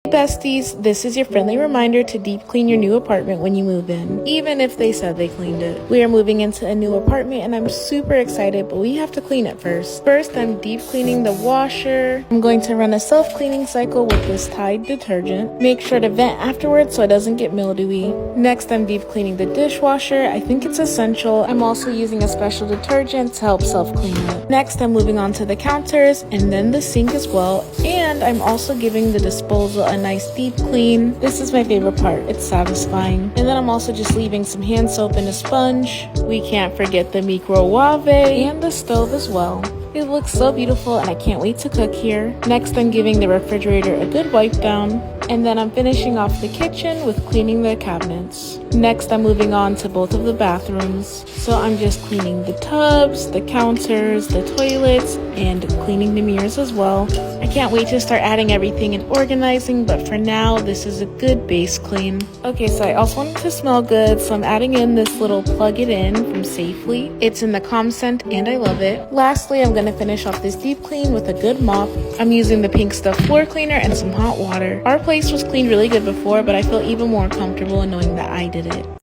Besties, this is your friendly reminder to deep clean your new apartment when you move in, even if they said they cleaned it. We are moving into a new apartment and I'm super excited, but we have to clean it first. First, I'm deep cleaning the washer. I'm going to run a self-cleaning cycle with this Tide detergent. Make sure to vent afterwards so it doesn't get mildewy. Next, I'm deep cleaning the dishwasher. I think it's essential. I'm also using a special detergent to help self-clean it. Next, I'm moving on to the counters and then the sink as well. And I'm also giving the disposal a nice deep clean. This is my favorite part. It's satisfying. And then I'm also just leaving some hand soap and a sponge. We can't forget the microwave and the stove as well. It looks so beautiful and I can't wait to cook here. Next, I'm giving the refrigerator a good wipe down. And then I'm finishing off the kitchen with cleaning the cabinets. Next, I'm moving on to both of the bathrooms. So I'm just cleaning the tubs, the counters, the toilets, and cleaning the mirrors as well. I can't wait to start adding everything and organizing, but for now, this is a good base clean. Okay, so I also want it to smell good, so I'm adding in this little plug it in from Safely. It's in the calm scent and I love it. Lastly, I'm gonna finish off this deep clean with a good mop. I'm using the Pink Stuff floor cleaner and some hot water. Our place was cleaned really good before, but I feel even more comfortable in knowing that I did it.